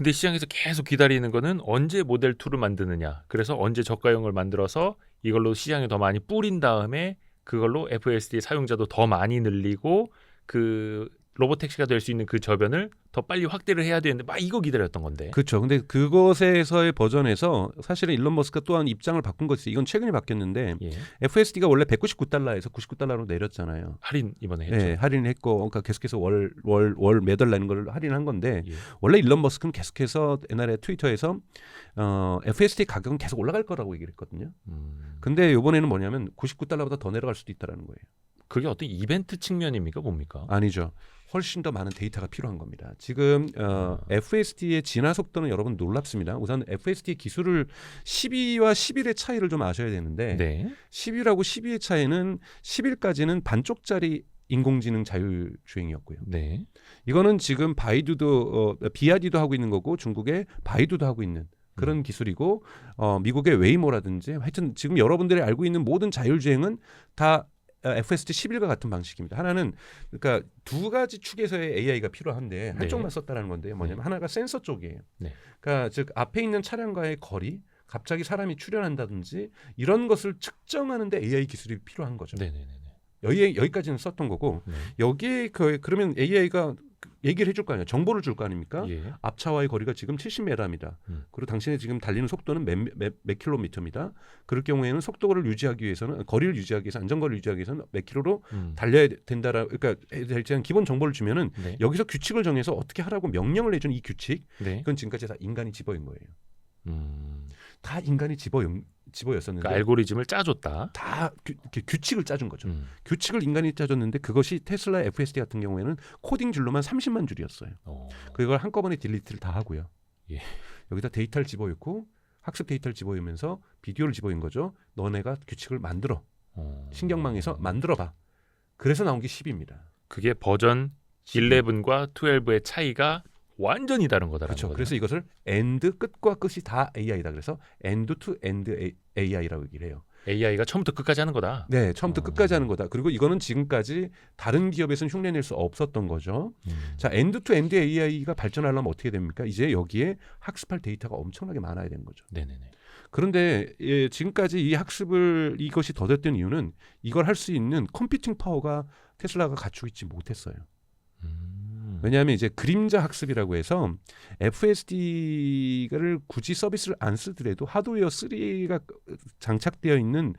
근데 시장에서 계속 기다리는 거는 언제 모델 2를 만드느냐. 그래서 언제 저가형을 만들어서 이걸로 시장에 더 많이 뿌린 다음에 그걸로 FSD 사용자도 더 많이 늘리고 그 로보택시가 될 수 있는 그 저변을 더 빨리 확대를 해야 되는데 막 이거 기다렸던 건데. 그렇죠. 근데 그것에서의 버전에서 사실은 일론 머스크가 또한 입장을 바꾼 것이 이건 최근에 바뀌었는데 예. FSD가 원래 199달러에서 99달러로 내렸잖아요. 할인 이번에 했죠. 네, 할인했고 그러니까 계속해서 월 매달 내는 걸 할인한 건데 예. 원래 일론 머스크는 계속해서 옛날에 트위터에서 FSD 가격은 계속 올라갈 거라고 얘기를 했거든요. 근데 이번에는 뭐냐면 99달러보다 더 내려갈 수도 있다라는 거예요. 그게 어떤 이벤트 측면입니까? 뭡니까? 아니죠. 훨씬 더 많은 데이터가 필요한 겁니다. 지금 FSD의 진화 속도는 여러분 놀랍습니다. 우선 FSD 기술을 12와 11의 차이를 좀 아셔야 되는데 네. 11하고 12의 차이는 11까지는 반쪽짜리 인공지능 자율주행이었고요. 네. 이거는 지금 바이두도 비아디도 하고 있는 거고 중국의 바이두도 하고 있는 그런 기술이고 미국의 웨이모라든지 하여튼 지금 여러분들이 알고 있는 모든 자율주행은 다 FSD 11과 같은 방식입니다. 하나는 그러니까 두 가지 축에서의 AI가 필요한데 한쪽만 썼다는 건데요. 뭐냐면 하나가 센서 쪽이에요. 네. 그러니까 즉 앞에 있는 차량과의 거리, 갑자기 사람이 출현한다든지 이런 것을 측정하는데 AI 기술이 필요한 거죠. 네네네. 여기까지는 썼던 거고 네. 여기에 그러면 AI가 얘기를 해줄 거 아니에요. 정보를 줄 거 아닙니까? 예. 앞차와의 거리가 지금 70m입니다. 그리고 당신의 지금 달리는 속도는 몇 킬로미터입니다. 그럴 경우에는 속도를 유지하기 위해서는 거리를 유지하기 위해서 안전거리를 유지하기 위해서는 몇 킬로로 달려야 된다라 그러니까 일단 기본 정보를 주면은 네. 여기서 규칙을 정해서 어떻게 하라고 명령을 해준 이 규칙 네. 이건 지금까지 다 인간이 집어인 거예요. 음. 다 인간이 집어였었는데 그러니까 알고리즘을 짜줬다. 다 규칙을 짜준 거죠. 규칙을 인간이 짜줬는데 그것이 테슬라 FSD 같은 경우에는 코딩 줄로만 30만 줄이었어요. 그걸 한꺼번에 딜리트를 다 하고요. 예. 여기다 데이터를 집어넣고 학습 데이터를 집어넣으면서 비디오를 집어넣은 거죠. 너네가 규칙을 만들어. 신경망에서 만들어봐. 그래서 나온 게 10입니다. 그게 버전 11과 12의 차이가 완전히 다른 거다라는 그렇죠. 거죠. 그래서 이것을 end 끝과 끝이 다 AI다. 그래서 end to end AI라고 얘기를 해요. AI가 처음부터 끝까지 하는 거다. 네, 처음부터 끝까지 하는 거다. 그리고 이거는 지금까지 다른 기업에서는 흉내낼 수 없었던 거죠. 자, end-to-end AI가 발전하려면 어떻게 됩니까? 이제 여기에 학습할 데이터가 엄청나게 많아야 되는 거죠. 네네네. 그런데 지금까지 이 학습을 이것이 더뎠던 이유는 이걸 할 수 있는 컴퓨팅 파워가 테슬라가 갖추고 있지 못했어요. 왜냐하면 이제 그림자 학습이라고 해서 FSD를 굳이 서비스를 안 쓰더라도 하드웨어 3가 장착되어 있는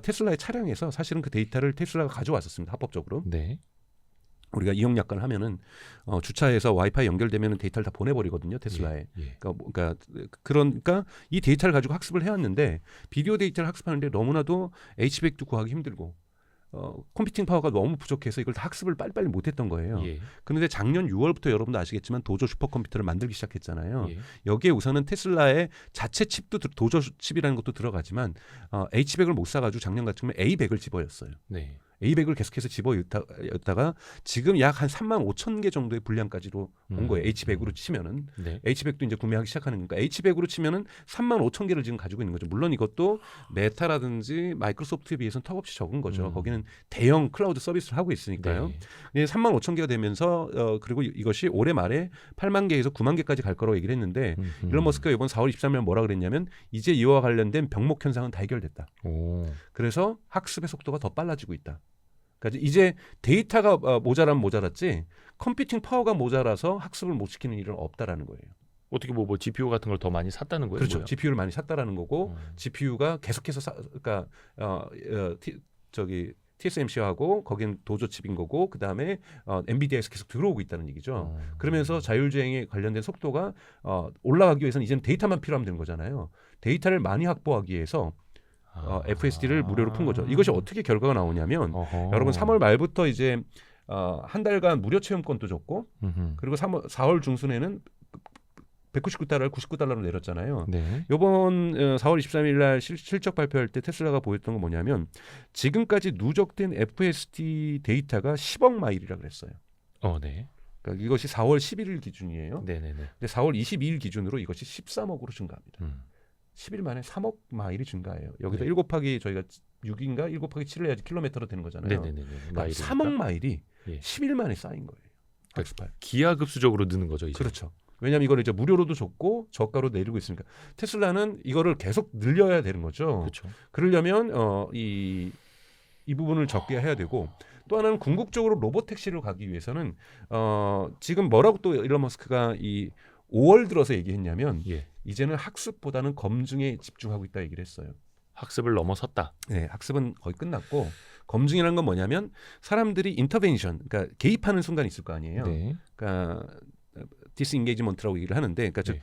테슬라의 차량에서 사실은 그 데이터를 테슬라가 가져왔었습니다. 합법적으로. 네. 우리가 이용 약관을 하면은 주차해서 와이파이 연결되면 데이터를 다 보내버리거든요. 테슬라에. 예. 그러니까 이 데이터를 가지고 학습을 해왔는데 비디오 데이터를 학습하는데 너무나도 H100도 구하기 힘들고 컴퓨팅 파워가 너무 부족해서 이걸 다 학습을 빨리빨리 못했던 거예요. 예. 그런데 작년 6월부터 여러분도 아시겠지만 도조 슈퍼컴퓨터를 만들기 시작했잖아요. 예. 여기에 우선은 테슬라의 자체 칩도 도조 칩이라는 것도 들어가지만 H100을 못 사가지고 작년 같은 경우에 A100을 집어였어요. 네. A100을 계속해서 집어였다가 지금 약 한 3만 5천 개 정도의 분량까지로 온 거예요. H100으로 치면은. 네. H100도 이제 구매하기 시작하는 거니까 H100으로 치면은 3만 5천 개를 지금 가지고 있는 거죠. 물론 이것도 메타라든지 마이크로소프트에 비해서는 턱없이 적은 거죠. 거기는 대형 클라우드 서비스를 하고 있으니까요. 네. 3만 5천 개가 되면서 그리고 이것이 올해 말에 8만 개에서 9만 개까지 갈 거라고 얘기를 했는데 일론 머스크가 이번 4월 23일 뭐라 그랬냐면 이제 이와 관련된 병목 현상은 다 해결됐다. 그래서 학습의 속도가 더 빨라지고 있다. 그러니까 이제 데이터가 모자랐지 컴퓨팅 파워가 모자라서 학습을 못 시키는 일은 없다라는 거예요. 어떻게 뭐 GPU 같은 걸 더 많이 샀다는 거예요? 그렇죠. 뭐야? GPU를 많이 샀다라는 거고 GPU가 계속해서 그러니까 TSMC하고 거긴 도조칩인 거고 그 다음에 엔비디아에서 계속 들어오고 있다는 얘기죠. 그러면서 자율주행에 관련된 속도가 올라가기 위해서는 이제는 데이터만 필요하면 되는 거잖아요. 데이터를 많이 확보하기 위해서 FSD를 무료로 푼 거죠. 이것이 어떻게 결과가 나오냐면 여러분 3월 말부터 이제 한 달간 무료 체험권도 줬고 그리고 4월 중순에는 199달러를 99달러로 내렸잖아요. 네. 이번 4월 23일 날 실적 발표할 때 테슬라가 보였던 건 뭐냐면 지금까지 누적된 FSD 데이터가 10억 마일이라고 그랬어요. 네. 그러니까 이것이 4월 11일 기준이에요. 네네네. 근데 4월 22일 기준으로 이것이 13억으로 증가합니다. 10일 만에 3억 마일이 증가해요. 여기다 1 곱하기 저희가 6인가 1 곱하기 7을 해야지 킬로미터로 되는 거잖아요. 네네네. 그러니까 3억 마일이 10일 만에 쌓인 거예요. 그러니까 기하급수적으로 느는 거죠. 이제. 그렇죠. 왜냐하면 이걸 이제 무료로도 줬고 저가로 내리고 있으니까 테슬라는 이거를 계속 늘려야 되는 거죠. 그렇죠. 그러려면 이 부분을 적게 해야 되고 또 하나는 궁극적으로 로봇 택시로 가기 위해서는 지금 뭐라고 또 일론 머스크가 이 5월 들어서 얘기했냐면 예. 이제는 학습보다는 검증에 집중하고 있다 얘기를 했어요. 학습을 넘어섰다. 네, 학습은 거의 끝났고 검증이라는 건 뭐냐면 사람들이 인터벤션, 그러니까 개입하는 순간이 있을 거 아니에요. 네. 그러니까 디스인게이지먼트라고 얘기를 하는데, 그러니까 네.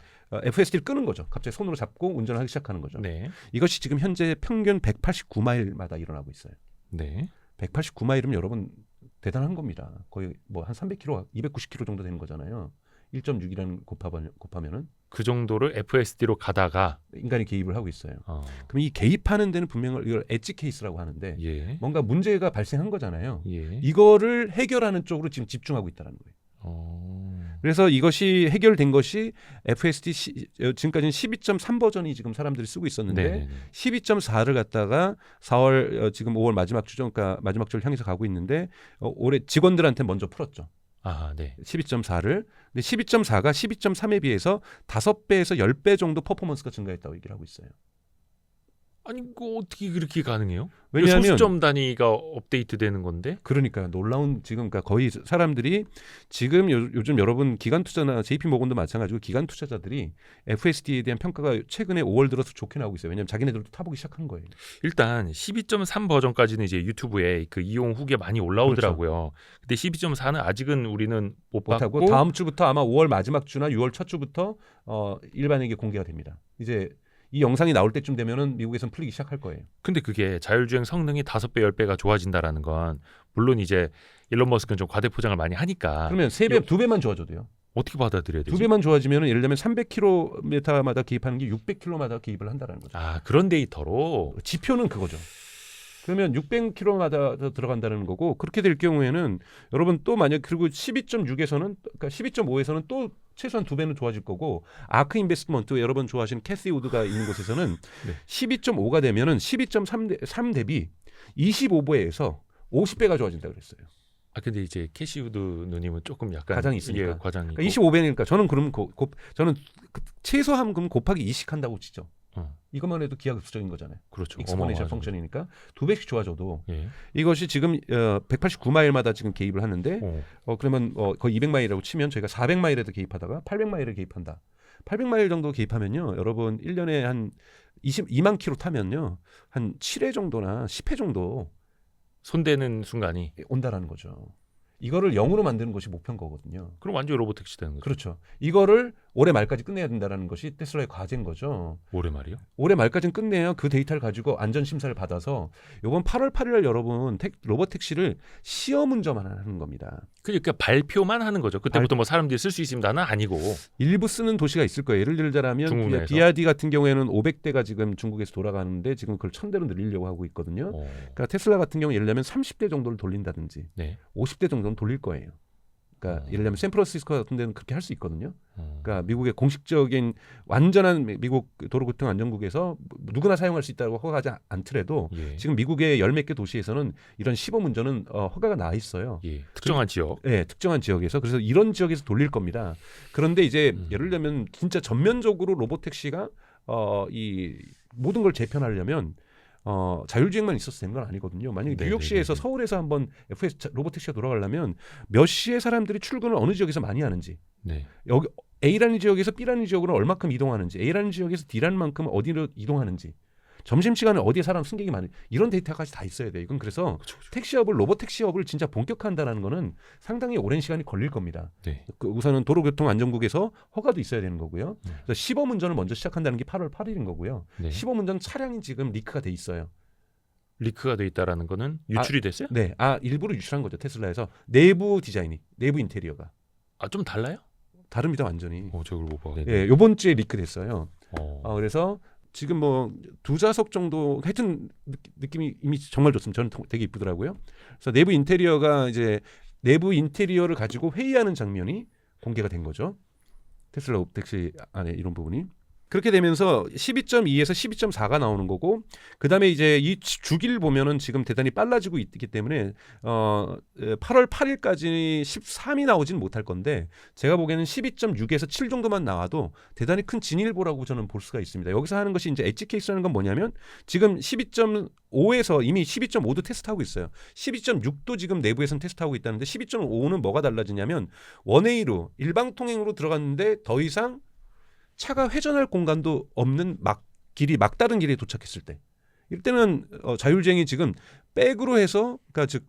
FSD를 끄는 거죠. 갑자기 손으로 잡고 운전을 하기 시작하는 거죠. 네. 이것이 지금 현재 평균 189마일마다 일어나고 있어요. 네. 189마일이면 여러분 대단한 겁니다. 거의 뭐 한 300km, 290km 정도 되는 거잖아요. 1.6이라는 곱하면은 그 정도를 FSD로 가다가 인간이 개입을 하고 있어요. 그럼 이 개입하는 데는 분명히 이걸 엣지 케이스라고 하는데 예. 뭔가 문제가 발생한 거잖아요. 예. 이거를 해결하는 쪽으로 지금 집중하고 있다는 거예요. 그래서 이것이 해결된 것이 FSD 지금까지는 12.3 버전이 지금 사람들이 쓰고 있었는데 네네네. 12.4를 갖다가 4월 지금 5월 마지막 주죠. 그러니까 마지막 주를 향해서 가고 있는데 올해 직원들한테 먼저 풀었죠. 아, 네. 12.4를. 근데 12.4가 12.3에 비해서 5배에서 10배 정도 퍼포먼스가 증가했다고 얘기를 하고 있어요. 아니, 이거 어떻게 그렇게 가능해요? 왜냐하면 소수점 단위가 업데이트 되는 건데. 그러니까 놀라운 지금 그러니까 거의 사람들이 지금 요즘 여러분 기관 투자나 JP 모건도 마찬가지고 기관 투자자들이 FSD에 대한 평가가 최근에 5월 들어서 좋게 나오고 있어요. 왜냐하면 자기네들도 타보기 시작한 거예요. 일단 12.3 버전까지는 이제 유튜브에 그 이용 후기 많이 올라오더라고요. 근데 12.4는 아직은 우리는 못 못하고 봤고 다음 주부터 아마 5월 마지막 주나 6월 첫 주부터 일반에게 공개가 됩니다. 이제 이 영상이 나올 때쯤 되면은 미국에선 풀리기 시작할 거예요. 근데 그게 자율주행 성능이 5배, 10배가 좋아진다라는 건 물론 이제 일론 머스크는 좀 과대포장을 많이 하니까 그러면 3배, 2배만 좋아져도요. 어떻게 받아들여야 되지? 2배만 좋아지면 예를 들면 300km마다 개입하는 게 600km마다 개입을 한다는 거죠. 아, 그런 데이터로 지표는 그거죠. 그러면 600km마다 들어간다는 거고 그렇게 될 경우에는 여러분 또 만약 그리고 12.6에서는 그러니까 12.5에서는 또 최소한 2배는 좋아질 거고 아크 인베스트먼트 여러분 좋아하시는 캐시 우드가 있는 곳에서는 네. 12.5가 되면은 12.3 대비 25배에서 50배가 좋아진다 그랬어요. 아 근데 이제 캐시우드 누님은 조금 약간 과장이 있으니까. 예, 과장이 그러니까 25배니까 저는 그러면 저는 최소한 그럼 곱하기 2씩 한다고 치죠. 이것만 해도 기하급수적인 거잖아요. 그렇죠. 익스포넨셜 펑션이니까 2배씩 좋아져도 예. 이것이 지금 189마일마다 지금 개입을 하는데 그러면 거의 200마일이라고 치면 저희가 400마일에도 개입하다가 800마일에 개입한다. 800마일 정도 개입하면요. 여러분 1년에 한 22만 킬로 타면요. 한 7회 정도나 10회 정도 손대는 순간이 온다라는 거죠. 이거를 0으로 만드는 것이 목표인 거거든요. 그럼 완전 로봇택시 되는 거죠. 그렇죠. 이거를 올해 말까지 끝내야 된다는 것이 테슬라의 과제인 거죠. 올해 말이요? 올해 말까지는 끝내야 그 데이터를 가지고 안전 심사를 받아서 이번 8월 8일 여러분 로봇 택시를 시험 운전만 하는 겁니다. 그러니까 발표만 하는 거죠. 그때부터 뭐 사람들이 쓸 수 있습니다는 아니고 일부 쓰는 도시가 있을 거예요. 예를 들자면 중국 내에서? BRD 같은 경우에는 500대가 지금 중국에서 돌아가는데 지금 그걸 1000대로 늘리려고 하고 있거든요. 그러니까 테슬라 같은 경우 예를 들면 30대 정도를 돌린다든지 네. 50대 정도는 돌릴 거예요. 그러니까 예를 들면 샌프란시스코 같은 데는 그렇게 할 수 있거든요. 그러니까 미국의 공식적인 완전한 미국 도로교통 안전국에서 누구나 사용할 수 있다고 허가하지 않더라도 예. 지금 미국의 열 몇 개 도시에서는 이런 시범 운전은 허가가 나 있어요. 예. 특정한 지역. 네, 특정한 지역에서 그래서 이런 지역에서 돌릴 겁니다. 그런데 이제 예를 들면 진짜 전면적으로 로봇 택시가 이 모든 걸 재편하려면 자율주행만 있어서 되는 건 아니거든요. 만약에 뉴욕시에서 서울에서 한번 FS 로봇 택시가 돌아가려면 몇 시에 사람들이 출근을 어느 지역에서 많이 하는지, 네. 여기 A라는 지역에서 B라는 지역으로 얼마큼 이동하는지, A라는 지역에서 D라는 만큼 어디로 이동하는지, 점심시간에 어디에 사람 승객이 많은지 이런 데이터까지 다 있어야 돼요. 이건 그래서 그쵸. 택시업을 로봇 택시업을 진짜 본격화한다는 거는 상당히 오랜 시간이 걸릴 겁니다. 네. 우선은 도로교통안전국에서 허가도 있어야 되는 거고요. 그래서 시범 운전을 먼저 시작한다는 게 8월 8일인 거고요. 네. 시범 운전 차량이 지금 리크가 돼 있어요. 리크가 돼 있다라는 거는 유출이 됐어요? 네, 일부러 유출한 거죠. 테슬라에서 내부 디자인이, 내부 인테리어가 아, 좀 달라요? 다릅니다, 완전히. 저걸 못 봐. 예, 요번 주에 리크됐어요. 그래서 그래서 지금 뭐 2좌석 정도 하여튼 느낌이 이미 정말 좋습니다. 저는 되게 이쁘더라고요. 그래서 내부 인테리어가 이제 내부 인테리어를 가지고 회의하는 장면이 공개가 된 거죠. 테슬라 옵택시 안에 이런 부분이. 그렇게 되면서 12.2에서 12.4가 나오는 거고 그다음에 이제 이 주기를 보면은 지금 대단히 빨라지고 있기 때문에 8월 8일까지 13이 나오진 못할 건데 제가 보기에는 12.6에서 7 정도만 나와도 대단히 큰 진일보라고 저는 볼 수가 있습니다. 여기서 하는 것이 이제 엣지 케이스라는 건 뭐냐면 지금 12.5에서 이미 12.5도 테스트하고 있어요. 12.6도 지금 내부에서는 테스트하고 있다는데 12.5는 뭐가 달라지냐면 원웨이로 일방 통행으로 들어갔는데 더 이상 차가 회전할 공간도 없는 막다른 길에 도착했을 때 이때는 자율주행이 지금 백으로 해서 그러니까 즉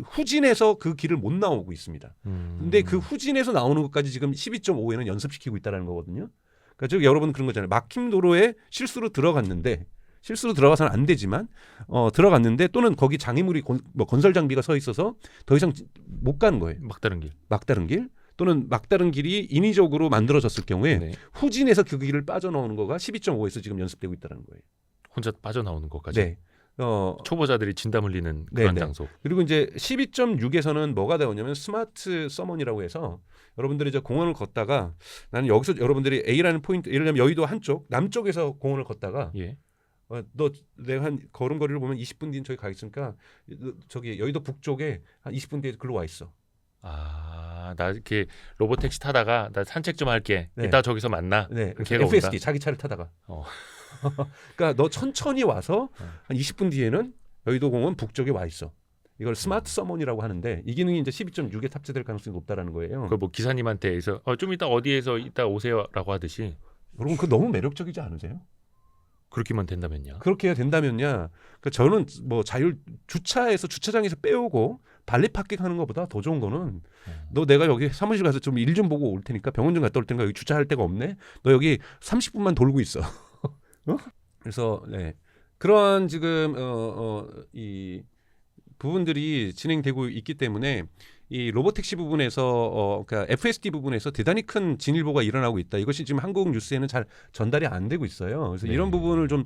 후진해서 그 길을 못 나오고 있습니다. 근데 그 후진해서 나오는 것까지 지금 12.5에는 연습시키고 있다는 거거든요. 그러니까 즉 여러분 그런 거잖아요. 막힘 도로에 실수로 들어가서는 안 되지만 들어갔는데 또는 거기 장애물이 건설 장비가 서 있어서 더 이상 못 가는 거예요. 막다른 길 또는 막다른 길이 인위적으로 만들어졌을 경우에 네. 후진해서 그 길을 빠져나오는 거가 12.5에서 지금 연습되고 있다는 거예요. 혼자 빠져나오는 것까지. 네. 초보자들이 진담 흘리는 그런 네네. 장소. 그리고 이제 12.6에서는 뭐가 나오냐면 스마트 서먼이라고 해서 여러분들이 이제 공원을 걷다가 나는 여기서 여러분들이 A라는 포인트 예를 들면 여의도 한쪽 남쪽에서 공원을 걷다가 예. 너 내가 한 걸음거리를 보면 20분 뒤엔 저기 가 있으니까 저기 여의도 북쪽에 한 20분 뒤에 글로 와 있어. 나 이렇게 로봇 택시 타다가 나 산책 좀 할게. 네. 이따 저기서 만나. 네. 걔가 FSD 온다. 자기 차를 타다가. 어. 그러니까 너 천천히 와서 한 20분 뒤에는 여의도 공원 북쪽에 와 있어. 이걸 스마트 서먼이라고 하는데 이 기능이 이제 12.6에 탑재될 가능성이 높다라는 거예요. 그 뭐 기사님한테서 좀 이따 어디에서 이따 오세요라고 하듯이 여러분 그 너무 매력적이지 않으세요? 그렇게만 된다면요. 그렇게 된다면요. 그러니까 저는 뭐 주차장에서 빼오고 발리 파킹하는 것보다 더 좋은 거는 너 내가 여기 사무실 가서 좀 일 좀 보고 올 테니까 병원 좀 갔다 올 테니까 여기 주차할 데가 없네. 너 여기 30분만 돌고 있어. 그래서 네. 그러한 지금 이 부분들이 진행되고 있기 때문에 이 로보택시 부분에서 그러니까 FSD 부분에서 대단히 큰 진일보가 일어나고 있다. 이것이 지금 한국 뉴스에는 잘 전달이 안 되고 있어요. 그래서 네. 이런 부분을 좀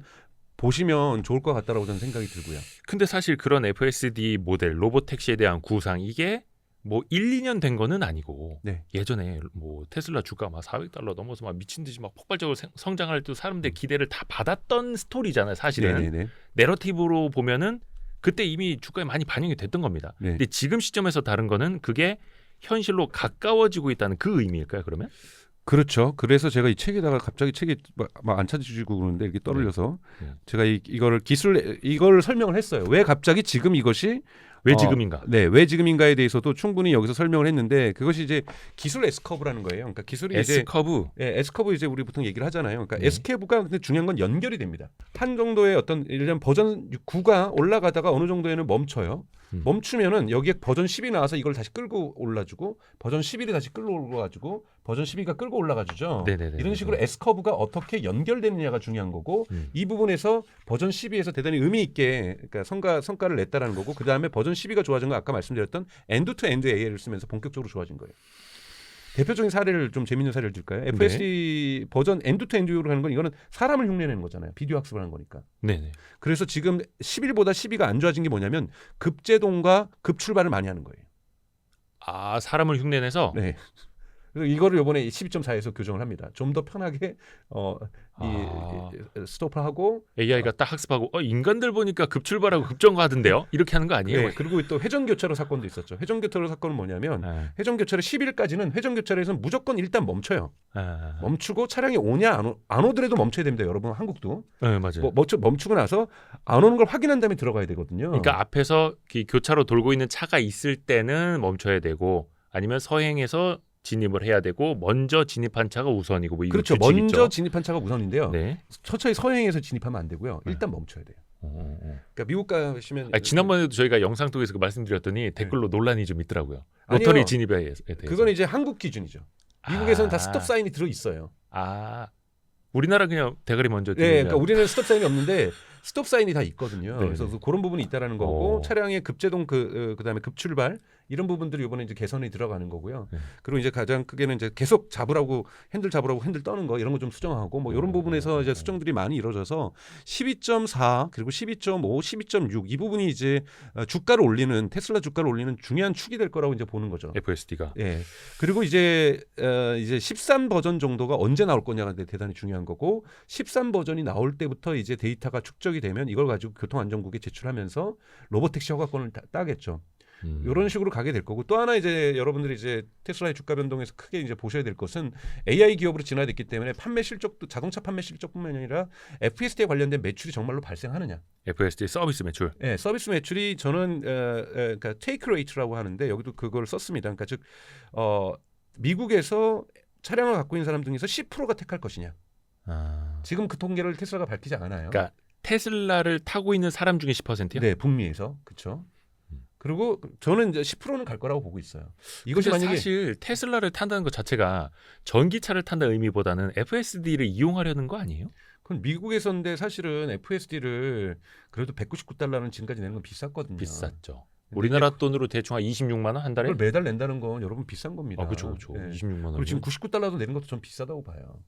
보시면 좋을 것 같다라고 저는 생각이 들고요. 근데 사실 그런 FSD 모델 로봇 택시에 대한 구상 이게 뭐 1, 2년 된 거는 아니고 네. 예전에 뭐 테슬라 주가 막 $400 넘어서 막 미친 듯이 막 폭발적으로 성장할 때 사람들 기대를 다 받았던 스토리잖아요. 사실은 네네네. 내러티브로 보면은 그때 이미 주가에 많이 반영이 됐던 겁니다. 네. 근데 지금 시점에서 다른 거는 그게 현실로 가까워지고 있다는 그 의미일까요? 그러면? 그렇죠. 그래서 제가 이 책에다가 갑자기 책이 막 안 찾으시고 그러는데 이렇게 떨어져서 네. 제가 이걸 설명을 했어요. 왜 갑자기 지금 이것이 왜 지금인가? 네, 왜 지금인가에 대해서도 충분히 여기서 설명을 했는데 그것이 이제 기술 S커브라는 거예요. 그러니까 기술이 이제 S커브. S커브 이제 우리 보통 얘기를 하잖아요. 그러니까 네. S커브가 근데 중요한 건 연결이 됩니다. 한 정도의 어떤 예를 들면 버전 9가 올라가다가 어느 정도에는 멈춰요. 멈추면은 여기에 버전 10이 나와서 이걸 다시 끌고 올라주고 버전 11이 다시 끌고 올라가지고 버전 12가 끌고 올라가주죠. 네네네. 이런 식으로 S커브가 어떻게 연결되느냐가 중요한 거고 이 부분에서 버전 12에서 대단히 의미 있게 그러니까 성과를 냈다라는 거고 그 다음에 버전 12가 좋아진 건 아까 말씀드렸던 엔드 투 엔드 AI를 쓰면서 본격적으로 좋아진 거예요. 대표적인 사례를 좀 재밌는 사례를 들까요? FSD 버전 엔드 투 엔드로 하는 건 이거는 사람을 흉내내는 거잖아요. 비디오 학습을 하는 거니까. 네네. 그래서 지금 11보다 12가 안 좋아진 게 뭐냐면 급제동과 급출발을 많이 하는 거예요. 사람을 흉내내서. 네. 그래서 이거를 이번에 12.4에서 교정을 합니다. 좀 더 편하게 스톱하고 AI가 딱 학습하고 인간들 보니까 급출발하고 급정거하던데요? 이렇게 하는 거 아니에요? 네, 그리고 또 회전교차로 사건도 있었죠. 회전교차로 사건은 뭐냐면 회전교차로 10일까지는 회전교차로에서는 무조건 일단 멈춰요. 멈추고 차량이 오냐 안 오더라도 멈춰야 됩니다. 여러분 한국도. 네, 맞아요. 멈추고 나서 안 오는 걸 확인한 다음에 들어가야 되거든요. 그러니까 앞에서 교차로 돌고 있는 차가 있을 때는 멈춰야 되고 아니면 서행해서 진입을 해야 되고 먼저 진입한 차가 우선이고 뭐 이거 그렇죠. 규칙 먼저 있죠? 진입한 차가 우선인데요. 네. 천천히 서행해서 진입하면 안 되고요. 일단 멈춰야 돼요. 그러니까 미국 가시면 지난번에도 저희가 영상 통해서 말씀드렸더니 댓글로 논란이 좀 있더라고요. 로터리 진입에 대해서. 그건 이제 한국 기준이죠. 미국에서는 다 스톱 사인이 들어 있어요. 우리나라 그냥 대가리 먼저. 네, 그러니까 우리는 스톱 사인이 없는데 스톱 사인이 다 있거든요. 네. 그래서 그런 부분이 있다라는 거고 오. 차량의 급제동 그다음에 급출발 이런 부분들이 이번에 이제 개선이 들어가는 거고요. 네. 그리고 이제 가장 크게는 이제 계속 핸들 잡으라고 핸들 떠는 거 이런 거 좀 수정하고 뭐 이런 부분에서 이제 수정들이 많이 이루어져서 12.4 그리고 12.5, 12.6 이 부분이 이제 주가를 올리는 테슬라 주가를 올리는 중요한 축이 될 거라고 이제 보는 거죠. FSD가. 예. 그리고 이제 13 버전 정도가 언제 나올 거냐가 대단히 중요한 거고 13 버전이 나올 때부터 이제 데이터가 축적이 되면 이걸 가지고 교통안전국에 제출하면서 로보택시 허가권을 따겠죠. 이런 식으로 가게 될 거고 또 하나 이제 여러분들이 이제 테슬라의 주가 변동에서 크게 이제 보셔야 될 것은 AI 기업으로 진화됐기 때문에 판매 실적도 자동차 판매 실적뿐만 아니라 FSD에 관련된 매출이 정말로 발생하느냐. FSD 서비스 매출. 네, 서비스 매출이 저는 그러니까 테이크 레이트라고 하는데 여기도 그걸 썼습니다. 그러니까 즉 미국에서 차량을 갖고 있는 사람 중에서 10%가 택할 것이냐. 지금 그 통계를 테슬라가 밝히지 않아요. 그러니까 테슬라를 타고 있는 사람 중에 10%요? 네, 북미에서 그렇죠. 그리고 저는 이제 10%는 갈 거라고 보고 있어요. 이것이 근데 만약에 사실 테슬라를 탄다는 것 자체가 전기차를 탄다는 의미보다는 FSD를 이용하려는 거 아니에요? 그건 미국에서인데 사실은 FSD를 그래도 $199는 지금까지 내는 건 비쌌거든요. 비쌌죠. 근데 우리나라 이제 돈으로 대충 한 26만 원 한 달에? 그걸 매달 낸다는 건 여러분 비싼 겁니다. 그렇죠. 네. 26만 원. 그리고 지금 $99도 내는 것도 전 비싸다고 봐요.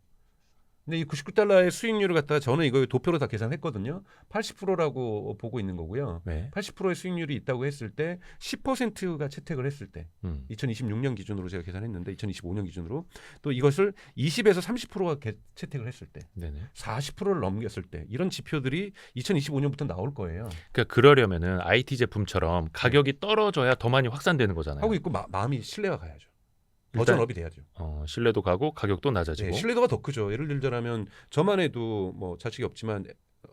근데 이 $99의 수익률을 갖다가 저는 이거 도표로 다 계산했거든요. 80%라고 보고 있는 거고요. 네. 80%의 수익률이 있다고 했을 때 10%가 채택을 했을 때 2026년 기준으로 제가 계산했는데 2025년 기준으로 또 이것을 20에서 30%가 채택을 했을 때 네네. 40%를 넘겼을 때 이런 지표들이 2025년부터 나올 거예요. 그러니까 그러려면은 IT 제품처럼 가격이 떨어져야 더 많이 확산되는 거잖아요. 하고 있고 마음이 신뢰가 가야죠. 일단- 버전업이 돼야죠. 신뢰도 가고 가격도 낮아지고. 네, 신뢰도가 더 크죠. 예를 들자면 저만 해도 뭐 자식이 없지만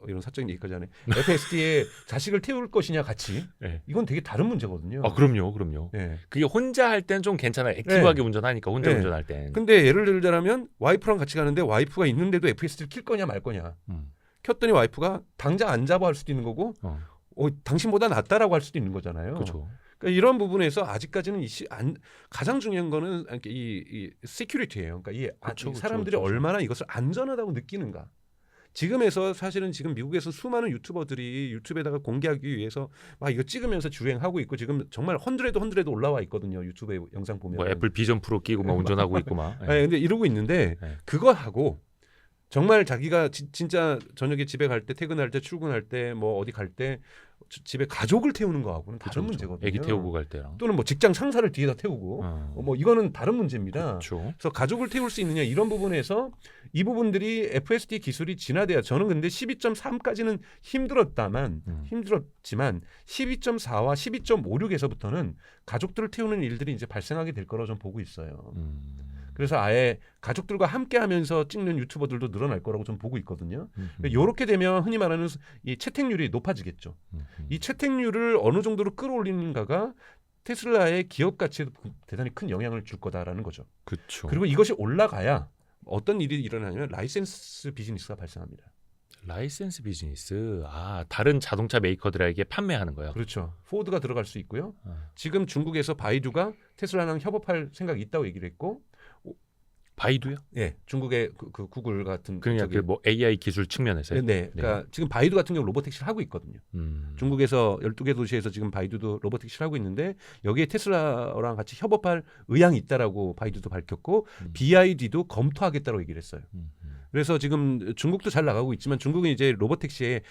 이런 사적인 얘기까지 하네. FSD에 자식을 태울 것이냐 같이. 네. 이건 되게 다른 문제거든요. 그럼요. 네. 그게 혼자 할 땐 좀 괜찮아요. 액티브하게 운전하니까 혼자 네. 운전할 땐. 근데 예를 들자면 와이프랑 같이 가는데 와이프가 있는데도 FSD를 킬 거냐 말 거냐. 켰더니 와이프가 당장 안 잡아 할 수도 있는 거고 당신보다 낫다라고 할 수도 있는 거잖아요. 그렇죠. 그러니까 이런 부분에서 아직까지는 가장 중요한 거는 이 시큐리티예요. 그러니까 이 사람들이 얼마나 이것을 안전하다고 느끼는가. 지금에서 사실은 지금 미국에서 수많은 유튜버들이 유튜브에다가 공개하기 위해서 막 이거 찍으면서 주행하고 있고 지금 정말 헌드레드 올라와 있거든요. 유튜브에 영상 보면. 뭐 애플 비전 프로 끼고 막 운전하고 있고 막. 네, 근데 이러고 있는데 네. 그거 하고 정말 자기가 진짜 저녁에 집에 갈 때 퇴근할 때 출근할 때 뭐 어디 갈 때 집에 가족을 태우는 거하고는 다른 문제거든요. 애기 태우고 갈 때랑. 또는 뭐 직장 상사를 뒤에다 태우고 뭐 이거는 다른 문제입니다. 그렇죠. 그래서 가족을 태울 수 있느냐 이런 부분에서 이 부분들이 FSD 기술이 진화돼야 저는 근데 12.3까지는 힘들었지만 12.4와 12.56에서부터는 가족들을 태우는 일들이 이제 발생하게 될 거라고 좀 보고 있어요. 그래서 아예 가족들과 함께하면서 찍는 유튜버들도 늘어날 거라고 좀 보고 있거든요. 이렇게 되면 흔히 말하는 이 채택률이 높아지겠죠. 이 채택률을 어느 정도로 끌어올리는가가 테슬라의 기업 가치에도 대단히 큰 영향을 줄 거다라는 거죠. 그렇죠. 그리고 이것이 올라가야 어떤 일이 일어나냐면 라이센스 비즈니스가 발생합니다. 라이센스 비즈니스. 다른 자동차 메이커들에게 판매하는 거요. 그렇죠. 포드가 들어갈 수 있고요. 지금 중국에서 바이두가 테슬라랑 협업할 생각이 있다고 얘기를 했고 바이두요? 네, 중국의 그 구글 같은 그냥 뭐 AI 기술 측면에서요. 네, 그러니까 지금 바이두 같은 경우 로보택시를 하고 있거든요. 중국에서 12개 도시에서 지금 바이두도 로보택시를 하고 있는데 여기에 테슬라랑 같이 협업할 의향이 있다라고 바이두도 밝혔고 BYD도 검토하겠다고 얘기를 했어요. 그래서 지금 중국도 잘 나가고 있지만 중국은 이제 로보택시에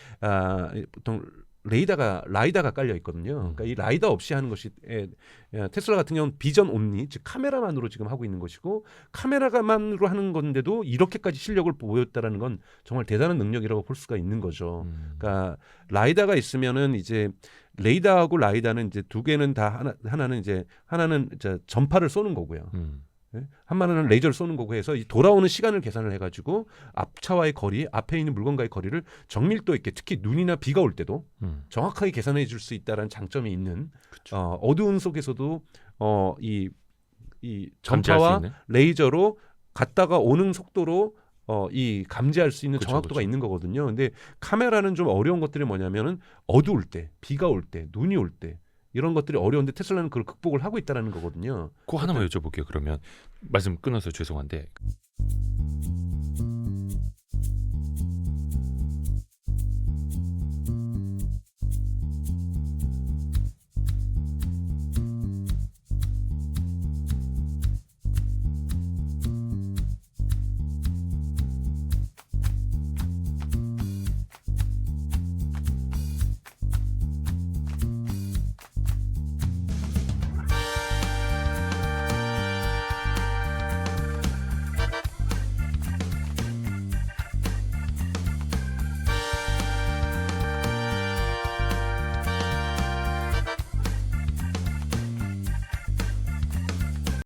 보통 라이다가 깔려 있거든요. 그러니까 이 라이다 없이 하는 것이 테슬라 같은 경우는 비전 온리, 즉 카메라만으로 지금 하고 있는 것이고 카메라만으로 하는 건데도 이렇게까지 실력을 보였다라는 건 정말 대단한 능력이라고 볼 수가 있는 거죠. 그러니까 라이다가 있으면은 이제 레이더하고 라이다는 이제 두 개는 다 하나는 전파를 쏘는 거고요. 한마디는 레이저를 쏘는 거고 해서 이 돌아오는 시간을 계산을 해가지고 앞차와의 거리, 앞에 있는 물건과의 거리를 정밀도 있게 특히 눈이나 비가 올 때도 정확하게 계산해 줄 수 있다는 장점이 있는 어두운 속에서도 이 전파와 레이저로 갔다가 오는 속도로 이 감지할 수 있는 정확도가 있는 거거든요. 근데 카메라는 좀 어려운 것들이 뭐냐면은 어두울 때, 비가 올 때, 눈이 올 때 이런 것들이 어려운데 테슬라는 그걸 극복을 하고 있다는 거거든요. 그거 하나만 여쭤볼게요. 그러면 말씀 끊어서 죄송한데